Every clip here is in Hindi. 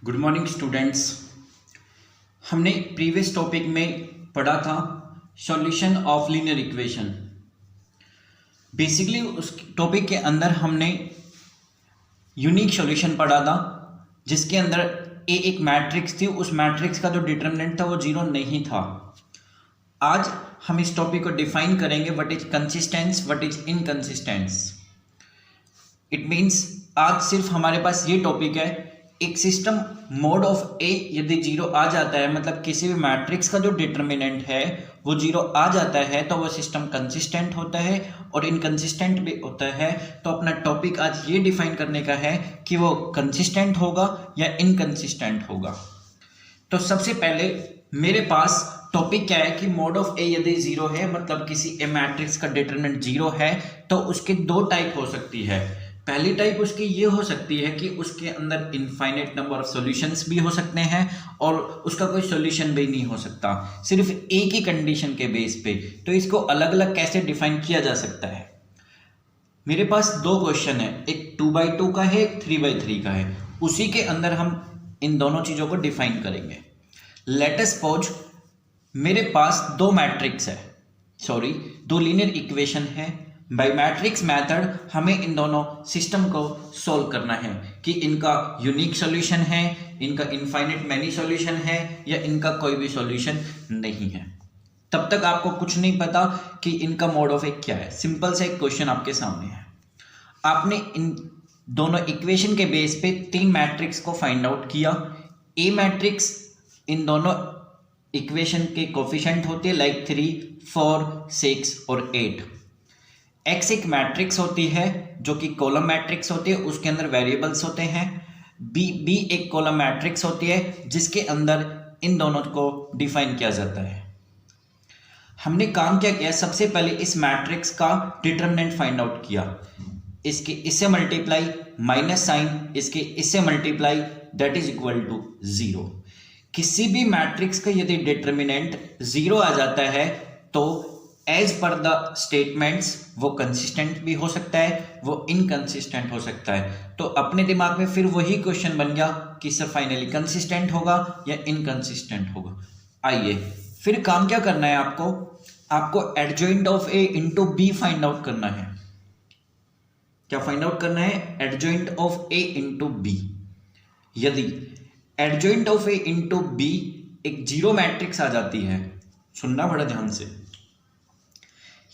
Good morning students. हमने प्रीवियस टॉपिक में पढ़ा था solution of linear equation. Basically उस टॉपिक के अंदर हमने यूनिक सॉल्यूशन पढ़ा था, जिसके अंदर ए एक मैट्रिक्स थी। उस मैट्रिक्स का जो डिटरमिनेंट था वो जीरो नहीं था। आज हम इस टॉपिक को डिफाइन करेंगे, what is consistence, what is inconsistence. It means आज सिर्फ हमारे पास ये टॉपिक है। एक सिस्टम मोड ऑफ ए यदि जीरो आ जाता है, मतलब किसी भी मैट्रिक्स का जो डिटरमिनेंट है वो जीरो आ जाता है, तो वो सिस्टम कंसिस्टेंट होता है और इनकंसिस्टेंट भी होता है। तो अपना टॉपिक आज ये डिफाइन करने का है कि वो कंसिस्टेंट होगा या इनकंसिस्टेंट होगा। तो सबसे पहले मेरे पास टॉपिक क्या है कि मोड ऑफ ए यदि जीरो है, मतलब किसी ए मैट्रिक्स का डिटरमिनेंट जीरो है, तो उसके दो टाइप हो सकती है। पहली टाइप उसकी ये हो सकती है कि उसके अंदर इनफाइनाइट नंबर ऑफ सॉल्यूशंस भी हो सकते हैं और उसका कोई सॉल्यूशन भी नहीं हो सकता, सिर्फ एक ही कंडीशन के बेस पे। तो इसको अलग अलग कैसे डिफाइन किया जा सकता है। मेरे पास दो क्वेश्चन है, एक 2x2 का है, एक 3x3 का है। उसी के अंदर हम इन दोनों चीजों को डिफाइन करेंगे। लेट अस सपोज मेरे पास दो मैट्रिक्स है, दो लीनियर इक्वेशन है। बाय मैट्रिक्स मेथड हमें इन दोनों सिस्टम को सॉल्व करना है कि इनका यूनिक सॉल्यूशन है, इनका इनफाइनाइट मैनी सॉल्यूशन है या इनका कोई भी सॉल्यूशन नहीं है। तब तक आपको कुछ नहीं पता कि इनका मोड ऑफ ए क्या है। सिंपल सा एक क्वेश्चन आपके सामने है। आपने इन दोनों इक्वेशन के बेस पे तीन मैट्रिक्स को फाइंड आउट किया। ए मैट्रिक्स इन दोनों इक्वेशन के कोफिशिएंट होते हैं, लाइक 3, 4, 6 और 8। एक्स एक मैट्रिक्स होती है जो कि कॉलम मैट्रिक्स होती है, उसके अंदर वेरिएबल्स होते हैं। बी एक कॉलम मैट्रिक्स होती है जिसके अंदर इन दोनों को डिफाइन किया जाता है। हमने काम क्या किया, सबसे पहले इस मैट्रिक्स का डिटरमिनेंट फाइंड आउट किया। इसके इससे मल्टीप्लाई, माइनस साइन इसके इससे multiply, that is equal to 0। किसी भी मैट्रिक्स का यदि डिटरमिनेंट 0 आ जाता है तो एज पर द स्टेटमेंट्स वो कंसिस्टेंट भी हो सकता है, वो इनकंसिस्टेंट हो सकता है। तो अपने दिमाग में फिर वही क्वेश्चन बन गया कि सर फाइनली कंसिस्टेंट होगा या इनकंसिस्टेंट होगा। आइए फिर काम क्या करना है, आपको adjoint of A into B find out करना है। क्या फाइंड आउट करना है? Adjoint of A into B. यदि adjoint of A into B एक जीरो मैट्रिक्स आ जाती है, सुनना बड़ा ध्यान से,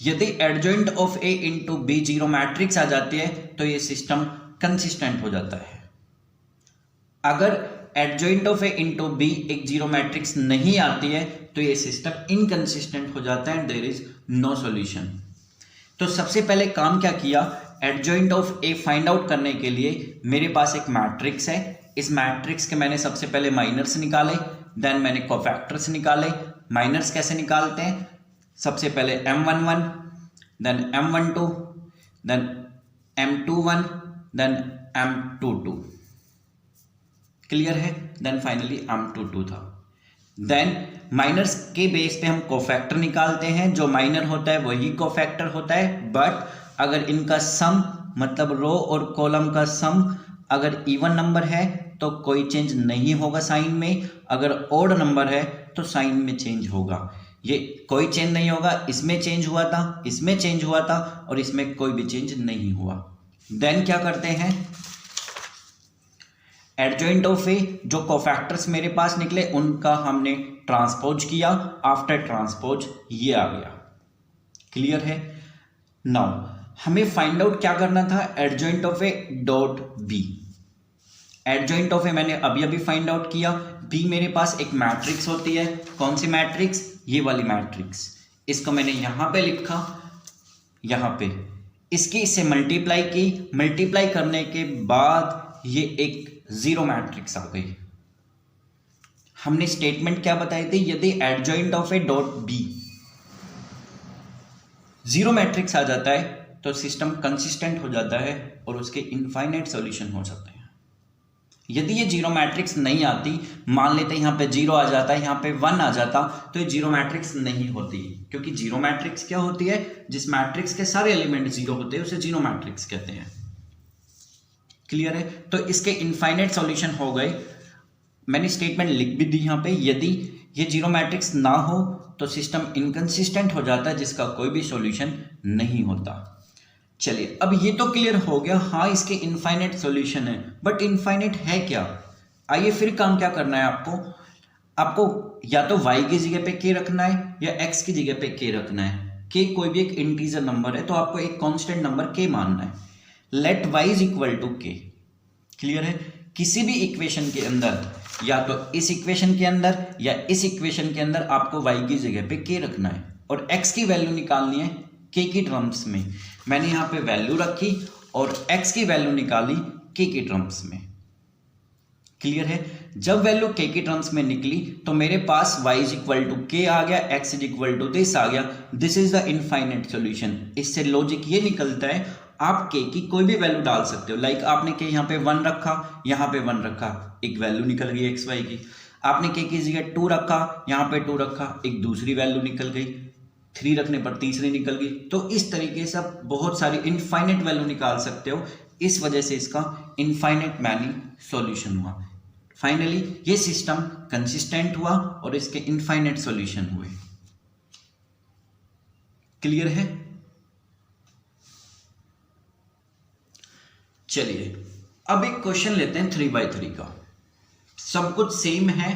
यदि adjoint of A into B zero matrix आ जाती है तो ये सिस्टम कंसिस्टेंट हो जाता है। अगर adjoint of A into B एक जीरो मैट्रिक्स नहीं आती है तो ये सिस्टम इनकंसिस्टेंट हो जाता है and there is no solution. तो सबसे पहले काम क्या किया, adjoint of A find out करने के लिए मेरे पास एक मैट्रिक्स है। इस मैट्रिक्स के मैंने सबसे पहले माइनर्स निकाले, देन मैंने कोफैक्टर्स निकाले। माइनर्स कैसे निकालते हैं, सबसे पहले M11, then M12, then M21, then M22। Clear है? देन फाइनली M22 था। देन माइनर्स के बेस पे हम कोफैक्टर निकालते हैं। जो माइनर होता है वही कोफैक्टर होता है, बट अगर इनका सम, मतलब रो और कॉलम का सम अगर इवन नंबर है तो कोई चेंज नहीं होगा साइन में, अगर ऑड नंबर है तो साइन में चेंज होगा। ये कोई चेंज नहीं होगा, इसमें चेंज हुआ था, इसमें चेंज हुआ था और इसमें कोई भी चेंज नहीं हुआ। देन क्या करते हैं, एडजॉइंट ऑफ ए जो कोफैक्टर्स मेरे पास निकले उनका हमने ट्रांसपोज किया। आफ्टर ट्रांसपोज ये आ गया। क्लियर है? नाउ हमें फाइंड आउट क्या करना था, adjoint of A dot B. Adjoint of A मैंने अभी अभी फाइंड आउट किया। बी मेरे पास एक मैट्रिक्स होती है। कौन सी मैट्रिक्स? ये वाली मैट्रिक्स। इसको मैंने यहां पे लिखा, यहां पे इसकी इससे मल्टीप्लाई की, मल्टीप्लाई करने के बाद ये एक जीरो मैट्रिक्स आ गई। हमने स्टेटमेंट क्या बताई थी, यदि adjoint of A dot B zero matrix आ जाता है तो सिस्टम कंसिस्टेंट हो जाता है और उसके इनफाइनाइट सॉल्यूशन हो सकते हैं। यदि ये जीरो मैट्रिक्स नहीं आती, मान लेते यहाँ पे 0 आ जाता है, यहाँ पे 1 आ जाता, तो ये जीरो मैट्रिक्स नहीं होती। क्योंकि जीरो मैट्रिक्स क्या होती है, जिस मैट्रिक्स के सारे एलिमेंट जीरो होते हैं उसे जीरो मैट्रिक्स कहते हैं। क्लियर है? तो इसके इनफाइनाइट सॉल्यूशन हो गए। मैंने स्टेटमेंट लिख भी दी यहाँ पे, यदि ये जीरो मैट्रिक्स ना हो तो सिस्टम इनकंसिस्टेंट हो जाता है, जिसका कोई भी सॉल्यूशन नहीं होता। चलिए, अब ये तो क्लियर हो गया, हाँ इसके इनफाइनाइट सॉल्यूशन है, बट इनफाइनाइट है क्या? आइए फिर काम क्या करना है आपको या तो y की जगह पे k रखना है या x की जगह पे k रखना है। k कोई भी एक इंटीजर नंबर है तो आपको एक कांस्टेंट नंबर k मानना है। Let y is equal to k। Clear है? किसी भी इक्वेशन के अंदर, या तो इस इक्वेशन के अंदर या इस इक्वेशन के अंदर आपको y की जगह पे k रखना है और x की वैल्यू निकालनी है k की टर्म्स में। मैंने यहाँ पे वैल्यू रखी और x की वैल्यू निकाली k की टर्म्स में। क्लियर है? जब वैल्यू k की टर्म्स में निकली तो मेरे पास y is equal to k आ गया, x is equal to this आ गया। This is the infinite solution. इससे लॉजिक ये निकलता है, आप k की कोई भी वैल्यू डाल सकते हो। लाइक आपने k यहाँ पे 1 रखा, यहाँ पे 1 रखा, एक वैल्यू निकल गई x y की। आपने k की जगह 2 रखा, यहाँ पे 2 रखा, एक दूसरी वैल्यू निकल गई। 3 रखने पर तीसरी निकल गई। तो इस तरीके से आप बहुत सारी इनफाइनाइट वैल्यू निकाल सकते हो। इस वजह से इसका इनफाइनाइट मैनी सॉल्यूशन हुआ। फाइनली ये सिस्टम कंसिस्टेंट हुआ और इसके इनफाइनाइट सॉल्यूशन हुए। क्लियर है? चलिए अब एक क्वेश्चन लेते हैं 3x3 का। सब कुछ सेम है,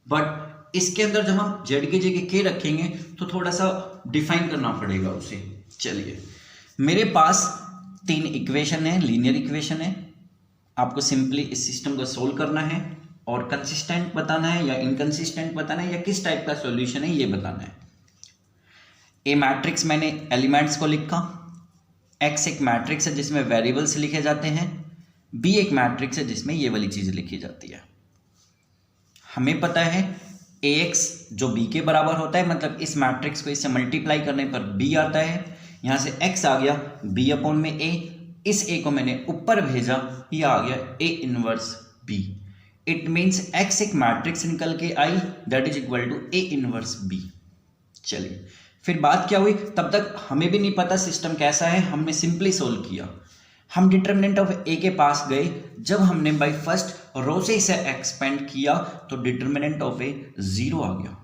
बट इसके अंदर जब हम z की जगह k रखेंगे तो थोड़ा सा डिफाइन करना पड़ेगा उसे। चलिए, मेरे पास 3 इक्वेशन है, लीनियर इक्वेशन है। आपको सिंपली इस सिस्टम को सोल्व करना है और कंसिस्टेंट बताना है या इनकंसिस्टेंट बताना है या किस टाइप का सॉल्यूशन है ये बताना है। ए मैट्रिक्स मैंने एलिमेंट्स को लिखा, एक्स एक मैट्रिक्स है जिसमें वेरिएबल्स लिखे जाते हैं, बी एक मैट्रिक्स है जिसमें ये वाली चीज लिखी जाती है। हमें पता है ए एक्स जो बी के बराबर होता है, मतलब इस मैट्रिक्स को इससे मल्टीप्लाई करने पर बी आता है। यहां से एक्स आ गया बी अपॉन में ए, इस ए को मैंने ऊपर भेजा, ये आ गया A inverse B. It means X एक मैट्रिक्स निकल के आई, that is equal to A inverse B. चलिए, फिर बात क्या हुई, तब तक हमें भी नहीं पता सिस्टम कैसा है, हमने सिंपली सोल्व किया। हम डिटरमिनेंट ऑफ ए के पास गए, जब हमने बाय फर्स्ट रो से इसे एक्सपेंड किया तो डिटरमिनेंट ऑफ ए 0 आ गया।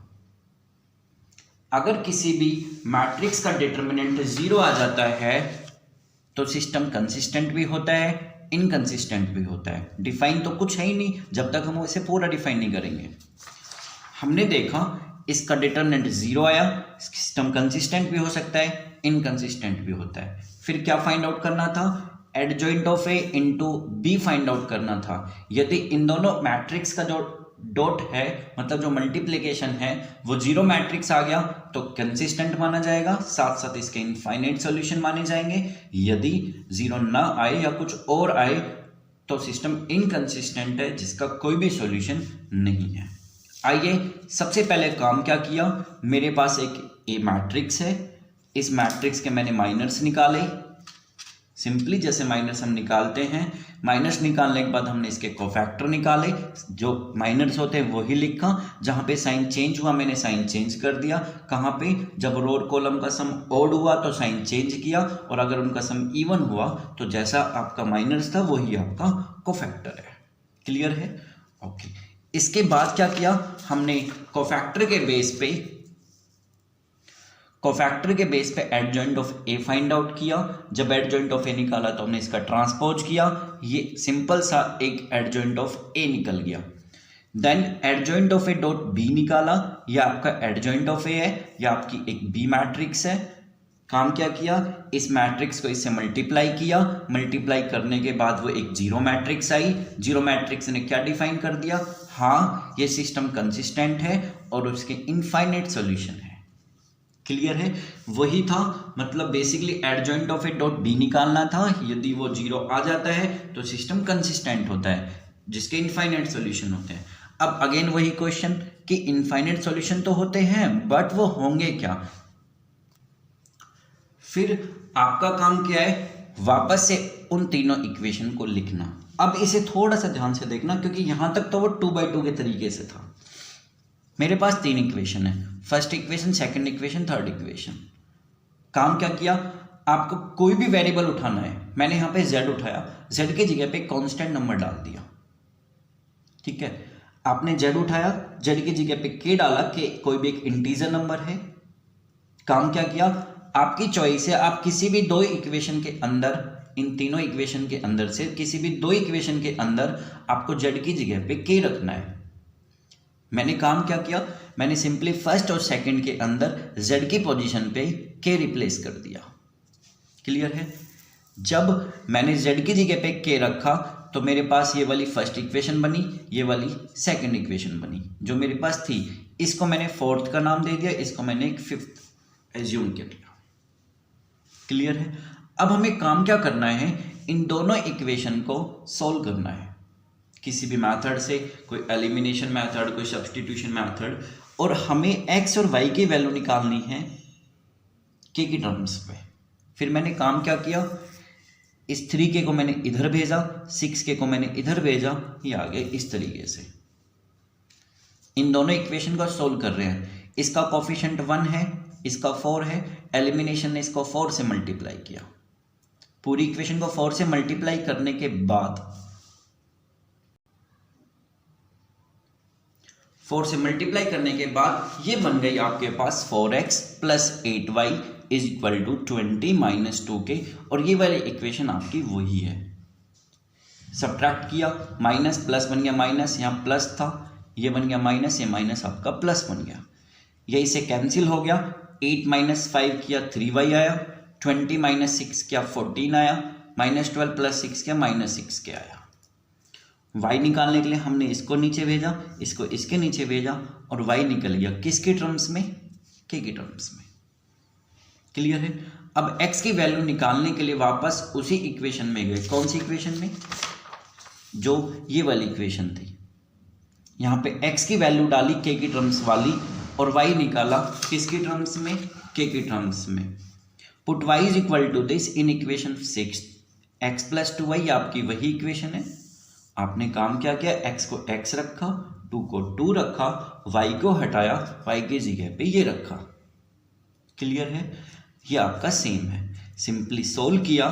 अगर किसी भी मैट्रिक्स का डिटरमिनेंट 0 आ जाता है तो सिस्टम कंसिस्टेंट भी होता है, इनकंसिस्टेंट भी होता है। डिफाइन तो कुछ है ही नहीं जब तक हम इसे पूरा डिफाइन नहीं करेंगे। हमने देखा इसका डिटरमिनेंट 0 आया, सिस्टम कंसिस्टेंट भी हो सकता है, इनकंसिस्टेंट भी होता है। फिर क्या फाइंड आउट करना था, adjoint of A into B find out करना था। यदि इन दोनों मैट्रिक्स का जो डॉट है, मतलब जो मल्टीप्लिकेशन है, वो 0 मैट्रिक्स आ गया तो कंसिस्टेंट माना जाएगा, साथ साथ इसके इनफाइनाइट सॉल्यूशन माने जाएंगे। यदि 0 ना आए या कुछ और आए तो सिस्टम इनकंसिस्टेंट है, जिसका कोई भी सॉल्यूशन नहीं है। आइए सबसे पहले काम क्या किया, मेरे पास एक ए मैट्रिक्स है, इस मैट्रिक्स के मैंने माइनर्स निकाले। सिंपली जैसे माइनस हम निकालते हैं, माइनस निकालने के बाद हमने इसके कोफैक्टर निकाले, जो माइनस होते हैं वही लिखा। जहाँ पे साइन चेंज हुआ मैंने साइन चेंज कर दिया। कहाँ पे, जब रो और कॉलम का सम ऑड हुआ तो साइन चेंज किया, और अगर उनका सम इवन हुआ तो जैसा आपका माइनस था वही आपका कोफैक्टर है। क्लियर है? ओके। इसके बाद क्या किया, हमने कोफैक्टर के बेस पे adjoint of A find out किया। जब एडजॉइंट ऑफ ए निकाला तो हमने इसका ट्रांसपोज किया, ये सिंपल सा एक एडजॉइंट ऑफ ए निकल गया। Then adjoint of A dot B निकाला, ये आपका एडजॉइंट ऑफ ए है, या आपकी एक बी मैट्रिक्स है। काम क्या किया, इस मैट्रिक्स को इससे मल्टीप्लाई किया, मल्टीप्लाई करने के बाद वो एक 0 मैट्रिक्स आई। 0 मैट्रिक्स ने क्या डिफाइन कर दिया, हाँ ये सिस्टम कंसिस्टेंट है और उसके इनफाइनाइट सॉल्यूशन है। क्लियर है? वही था, मतलब basically adjoint of A dot B निकालना था। यदि वो 0 आ जाता है तो सिस्टम कंसिस्टेंट होता है, जिसके इनफाइनाइट सॉल्यूशन होते हैं। अब अगेन वही क्वेश्चन कि इनफाइनाइट सॉल्यूशन तो होते हैं, बट वो होंगे क्या। फिर आपका काम क्या है, वापस से उन तीनों इक्वेशन को लिखना। अब इसे थोड़ा सा ध्यान से देखना, क्योंकि यहां तक तो वो 2x2 के तरीके से था। मेरे पास 3 इक्वेशन है, first equation, second equation, third equation. काम क्या किया, आपको कोई भी वेरिएबल उठाना है। मैंने यहाँ पे z उठाया, z की जगह पे कांस्टेंट नंबर डाल दिया। ठीक है, आपने जेड उठाया, जेड की जगह पे के डाला कि कोई भी एक इंटीजर नंबर है। काम क्या किया, आपकी चॉइस है, आप किसी भी दो इक्वेशन के अंदर, इन तीनों इक्वेशन के अंदर से किसी भी दो इक्वेशन के अंदर आपको जेड की जगह पे के रखना है। मैंने काम क्या किया, मैंने सिंपली फर्स्ट और सेकंड के अंदर जेड की पोजीशन पे के रिप्लेस कर दिया। क्लियर है। जब मैंने जेड की जगह पे के रखा तो मेरे पास ये वाली फर्स्ट इक्वेशन बनी, ये वाली सेकंड इक्वेशन बनी जो मेरे पास थी। इसको मैंने फोर्थ का नाम दे दिया, इसको मैंने एक फिफ्थ एज्यूम कर लिया। क्लियर है। अब हमें काम क्या करना है, इन दोनों इक्वेशन को सॉल्व करना है किसी भी मेथड से, कोई एलिमिनेशन मेथड, कोई सब्स्टिट्यूशन मेथड, और हमें एक्स और वाई की वैल्यू निकालनी है के की टर्म्स में। फिर मैंने काम क्या किया, इस 3k को मैंने इधर भेजा, 6k को मैंने इधर भेजा, ये आ गया इस तरीके से। इन दोनों इक्वेशन को सोल्व कर रहे हैं, इसका कोफिशिएंट 1 है, इसका 4 है, एलिमिनेशन ने इसको 4 से मल्टीप्लाई किया। पूरी इक्वेशन को 4 से मल्टीप्लाई करने के बाद 4 से मल्टीप्लाई करने के बाद ये बन गई आपके पास 4x plus 8y is equal to 20 minus 2k, और ये वाली इक्वेशन आपकी वही है। सब्ट्रैक्ट किया, माइनस प्लस बन गया माइनस, यहाँ प्लस था, ये बन गया माइनस, ये माइनस आपका प्लस बन गया, ये इसे कैंसिल हो गया। 8 माइनस 5 किया 3y आया, 20 माइनस 6 किया 14 आया, माइनस 12 प्लस 6 किया माइनस 6 आया। y निकालने के लिए हमने इसको नीचे भेजा, इसको इसके नीचे भेजा, और y निकल गया किसके टर्म्स में, k के टर्म्स में। क्लियर है। अब x की वैल्यू निकालने के लिए वापस उसी इक्वेशन में गए, कौन सी इक्वेशन में, जो ये वाली इक्वेशन थी। यहाँ पे x की वैल्यू डाली k की टर्म्स वाली, और y निकाला किसकी टर्म्स में, k की टर्म्स में। Put y is equal to this in equation 6, x plus 2y आपकी वही इक्वेशन है। आपने काम क्या किया, x को x रखा, 2 को 2 रखा, y को हटाया, y की जगह पे ये रखा। क्लियर है। ये आपका सेम है, सिंपली सोल्व किया,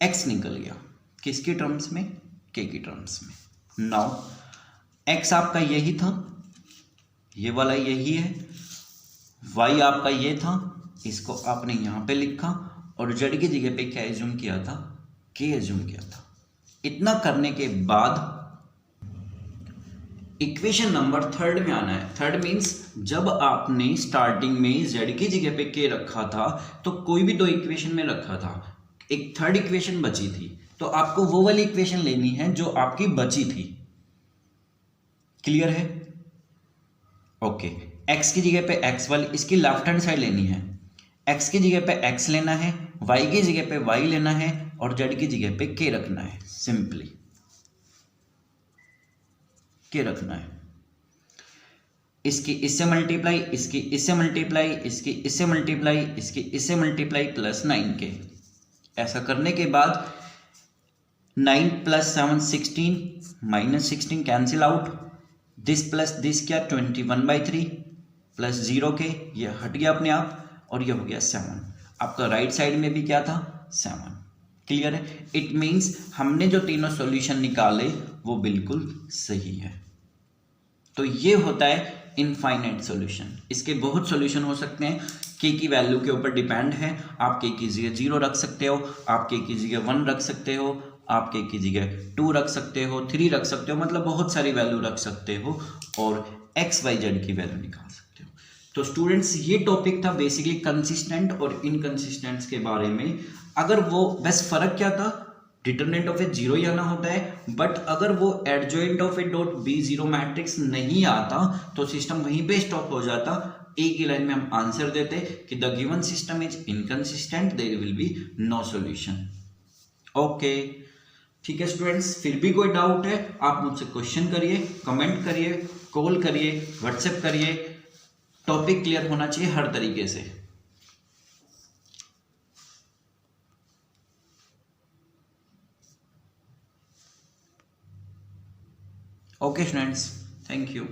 x निकल गया किसके टर्म्स में, k की टर्म्स में। नाउ x आपका यही था, ये वाला यही है, y आपका ये था, इसको आपने यहाँ पे लिखा, और z की जगह पे क्या एज्यूम किया था, k एज्यूम किया था। इतना करने के बाद इक्वेशन नंबर थर्ड में आना है। थर्ड मींस जब आपने स्टार्टिंग में z की जगह पे k रखा था तो कोई भी दो इक्वेशन में रखा था, एक थर्ड इक्वेशन बची थी, तो आपको वो वाली इक्वेशन लेनी है जो आपकी बची थी। क्लियर है। ओके, x की जगह पे x वाली, इसकी लेफ्ट हैंड साइड लेनी है, x की जगह पे x लेना है, y की जगह पे y लेना है, और z की जगह पे k रखना है। सिंपली k रखना है। इसकी इससे मल्टीप्लाई, इसकी इससे मल्टीप्लाई, इसकी इससे मल्टीप्लाई, इसकी इससे मल्टीप्लाई प्लस 9k। ऐसा करने के बाद 9 plus 7 16, minus 16 cancel out, this plus this क्या 21/3 प्लस 0k, ये हट गया अपने आप, और ये हो गया 7। आपका राइट साइड में भी क्या था, 7। क्लियर है। इट मीन्स हमने जो तीनों सॉल्यूशन निकाले वो बिल्कुल सही है। तो ये होता है इनफाइनाइट सॉल्यूशन। इसके बहुत सॉल्यूशन हो सकते हैं, के की वैल्यू के ऊपर डिपेंड है। आप के की जगह 0 रख सकते हो, आप के की जगह 1 रख सकते हो, आप के की जगह 2 रख सकते हो, 3 रख सकते हो, मतलब बहुत सारी वैल्यू रख सकते हो, और एक्स वाई जेड की वैल्यू निकाल सकते हो। तो स्टूडेंट्स ये टॉपिक था बेसिकली कंसिस्टेंट और इनकंसिस्टेंट्स के बारे में। अगर वो बस फर्क क्या था, डिटरमिनेंट ऑफ ए 0 ही आना होता है, बट अगर वो adjoint of A dot B 0 matrix नहीं आता तो सिस्टम वहीं पे स्टॉप हो जाता। एक ही लाइन में हम आंसर देते कि the given system is inconsistent, there will be no solution. Okay, ठीक है स्टूडेंट्स, फिर भी कोई डाउट है आप मुझसे क्वेश्चन करिए, कमेंट करिए, कॉल करिए, व्हाट्सएप करिए। टॉपिक क्लियर होना चाहिए हर तरीके से। Okay students, thank you.